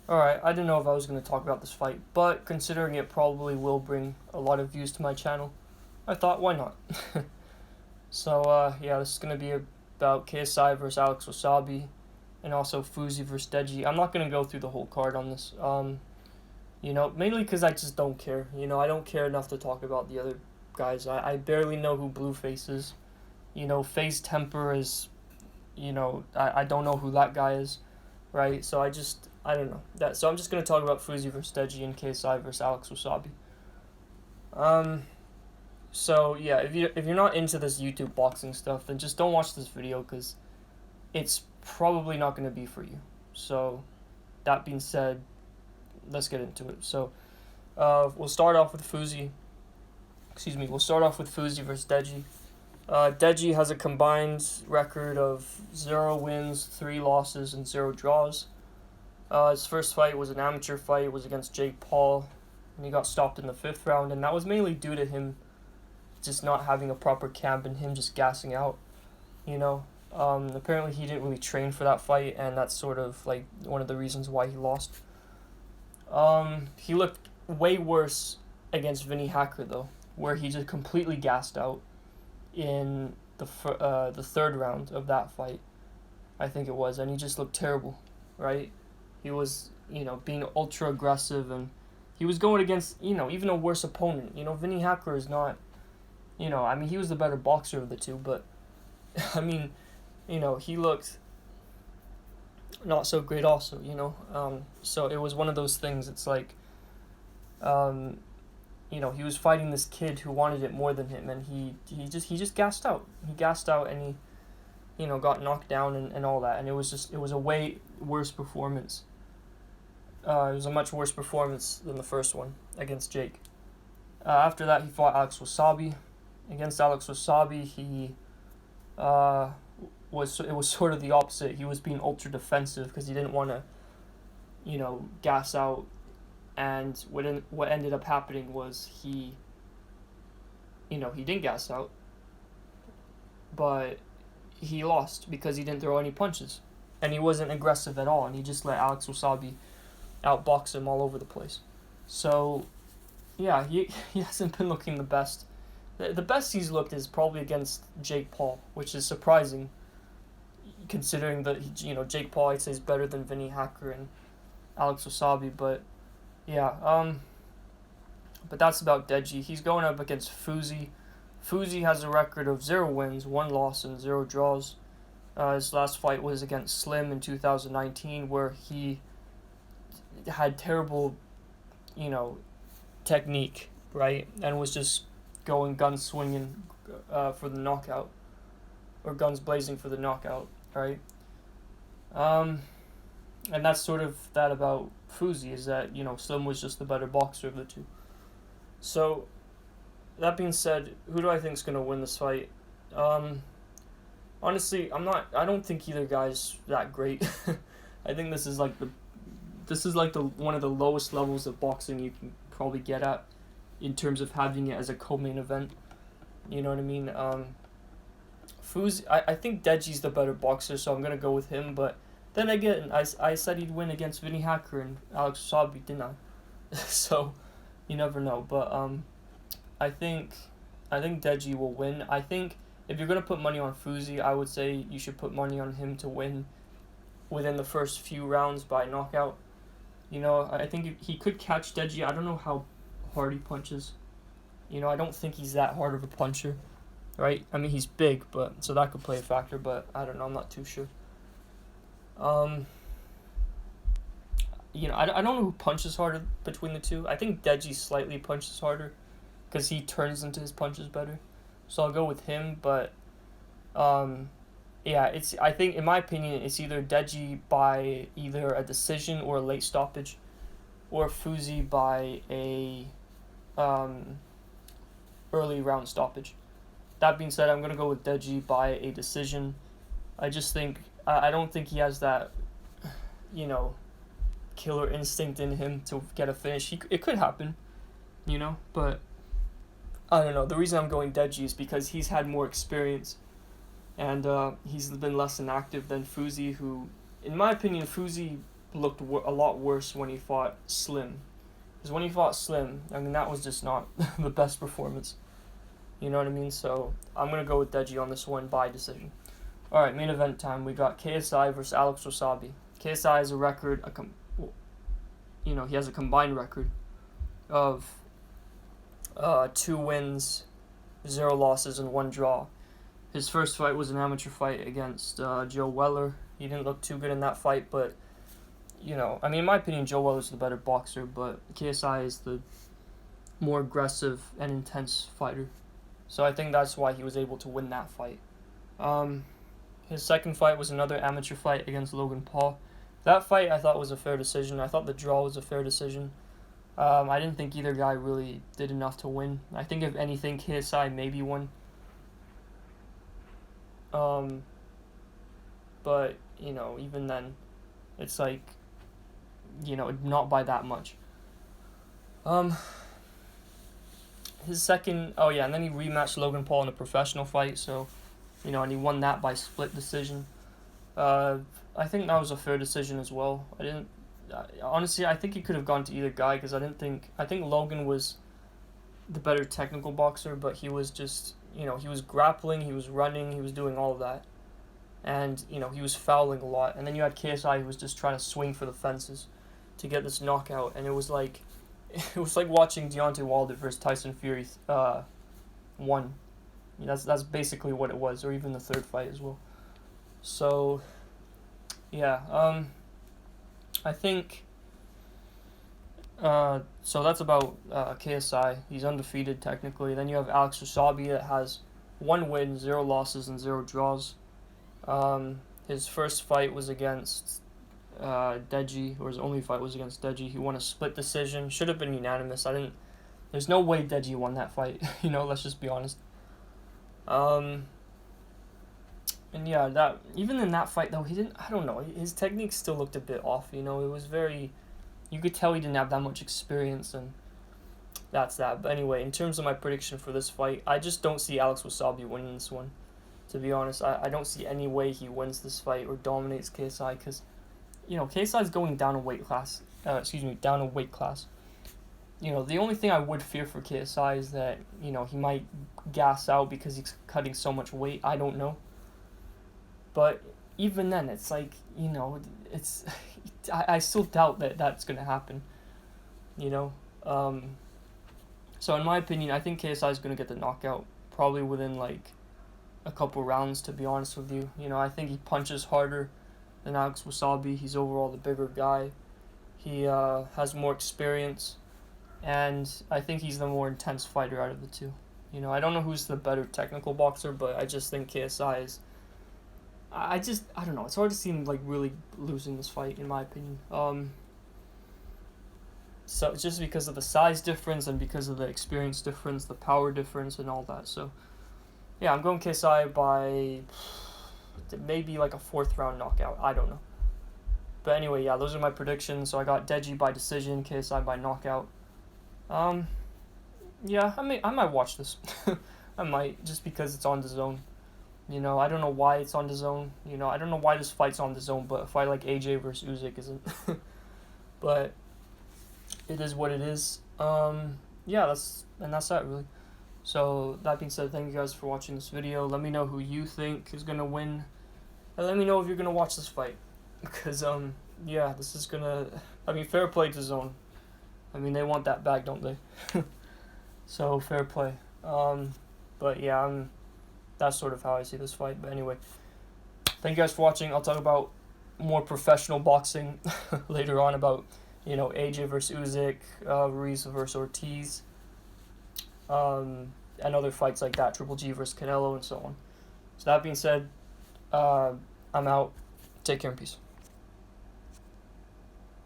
Alright, I didn't know if I was going to talk about this fight, but considering it probably will bring a lot of views to my channel, I thought, why not? Yeah, this is going to be about KSI versus Alex Wassabi, and also Fousey versus Deji. I'm not going to go through the whole card on this, mainly because I just don't care. I don't care enough to talk about the other guys. I barely know who Blueface is. FaZe Temper is, I don't know who that guy is, right? I don't know that. So I'm just gonna talk about Fousey versus Deji and KSI versus Alex Wasabi. Um. Yeah, if you're not into this YouTube boxing stuff, then just don't watch this video because it's probably not gonna be for you. So, that being said, let's get into it. We'll start off with Fousey. Excuse me. We'll start off with Fousey versus Deji. Deji has a combined record of 0 wins, 3 losses, and 0 draws. His first fight was an amateur fight. It was against Jake Paul, and he got stopped in the 5th round, and that was mainly due to him just not having a proper camp and him just gassing out. Apparently he didn't really train for that fight, and that's sort of like one of the reasons why he lost. He looked way worse against Vinny Hacker though, where he just completely gassed out in the 3rd round of that fight, I think it was, and he just looked terrible, right? He was, being ultra aggressive, and he was going against, even a worse opponent. Vinny Hacker is not, he was the better boxer of the two, but, he looked not so great also, So it was one of those things, it's like, he was fighting this kid who wanted it more than him, and he just gassed out. He gassed out, and he, got knocked down and all that, and it was a way worse performance. It was a much worse performance than the first one against Jake. After that, he fought Alex Wasabi. Against Alex Wasabi, it was sort of the opposite. He was being ultra defensive because he didn't want to, gas out. And what ended up happening was he didn't gas out, but he lost because he didn't throw any punches, and he wasn't aggressive at all, and he just let Alex Wasabi outbox him all over the place. So, yeah, he hasn't been looking the best. The best he's looked is probably against Jake Paul, which is surprising, considering that Jake Paul I'd say is better than Vinny Hacker and Alex Wasabi, but. Yeah, but that's about Deji. He's going up against Fousey. Fousey has a record of 0 wins, 1 loss, and 0 draws. His last fight was against Slim in 2019, where he had terrible, technique, right? And was just going guns swinging for the knockout, or guns blazing for the knockout, right? And that's sort of that about Fousey, is that, Slim was just the better boxer of the two. So, that being said, who do I think is going to win this fight? Honestly, I don't think either guy's that great. I think this is like the one of the lowest levels of boxing you can probably get at in terms of having it as a co-main event. You know what I mean? Fousey, I think Deji's the better boxer, so I'm going to go with him, but then again, I said he'd win against Vinny Hacker and Alex Wasabi, didn't I? So, you never know. But I think Deji will win. I think if you're gonna put money on Fousey, I would say you should put money on him to win within the first few rounds by knockout. I think he could catch Deji. I don't know how hard he punches. I don't think he's that hard of a puncher, right? He's big, but so that could play a factor. But I don't know. I'm not too sure. I don't know who punches harder between the two. I think Deji slightly punches harder because he turns into his punches better. So I'll go with him, but I think in my opinion it's either Deji by either a decision or a late stoppage, or Fousey by a early round stoppage. That being said, I'm gonna go with Deji by a decision. I just think I don't think he has that, killer instinct in him to get a finish. It could happen, but I don't know. The reason I'm going Deji is because he's had more experience, and he's been less inactive than Fousey, who, in my opinion, Fousey looked a lot worse when he fought Slim. Because when he fought Slim, I mean, that was just not the best performance. You know what I mean? So I'm going to go with Deji on this one by decision. Alright, main event time. We got KSI versus Alex Wassabi. KSI has a record, he has a combined record of 2 wins, 0 losses, and 1 draw. His first fight was an amateur fight against Joe Weller. He didn't look too good in that fight, but, I mean, in my opinion, Joe Weller's the better boxer, but KSI is the more aggressive and intense fighter. So I think that's why he was able to win that fight. His second fight was another amateur fight against Logan Paul. That fight I thought was a fair decision. I thought the draw was a fair decision. I didn't think either guy really did enough to win. I think if anything, KSI maybe won. But, even then, it's like, not by that much. His second, and then he rematched Logan Paul in a professional fight, so, and he won that by split decision. I think that was a fair decision as well. Honestly, I think he could have gone to either guy, because I think Logan was the better technical boxer, but he was just, he was grappling, he was running, he was doing all of that. And, he was fouling a lot. And then you had KSI who was just trying to swing for the fences to get this knockout. And it was like watching Deontay Wilder versus Tyson Fury 1. That's basically what it was, or even the third fight as well. So, yeah, I think, so that's about KSI. He's undefeated technically. Then you have Alex Wassabi that has 1 win, 0 losses, and 0 draws. His first fight was against Deji, or his only fight was against Deji. He won a split decision. Should have been unanimous. There's no way Deji won that fight. Let's just be honest. And yeah, that even in that fight though, I don't know, his technique still looked a bit off. It was you could tell he didn't have that much experience, and that's that. But anyway, in terms of my prediction for this fight, I just don't see Alex Wassabi winning this one. To be honest, I don't see any way he wins this fight or dominates KSI, because, KSI is going down a weight class. Down a weight class. The only thing I would fear for KSI is that, he might gas out because he's cutting so much weight. I don't know. But even then, it's like, it's I still doubt that that's going to happen. So in my opinion, I think KSI is going to get the knockout probably within like a couple rounds, to be honest with you. I think he punches harder than Alex Wassabi. He's overall the bigger guy. He has more experience, and I think he's the more intense fighter out of the two. I don't know who's the better technical boxer, but I just think KSI is... I don't know. It's hard to see him like really losing this fight, in my opinion. So it's just because of the size difference and because of the experience difference, the power difference, and all that. So yeah, I'm going KSI by maybe like a 4th round knockout. I don't know. But anyway, yeah, those are my predictions. So I got Deji by decision, KSI by knockout. Yeah, I might watch this. I might, just because it's on DAZN. I don't know why it's on DAZN. I don't know why this fight's on DAZN, but a fight like AJ versus Usyk isn't. But it is what it is. Yeah, that's that really. So that being said, thank you guys for watching this video. Let me know who you think is gonna win, and let me know if you're gonna watch this fight, because yeah, this is gonna. Fair play to DAZN. They want that back, don't they? So fair play. But yeah, that's sort of how I see this fight. But anyway, thank you guys for watching. I'll talk about more professional boxing later on, about AJ versus Usyk, Ruiz versus Ortiz, and other fights like that, Triple G versus Canelo, and so on. So that being said, I'm out. Take care and peace.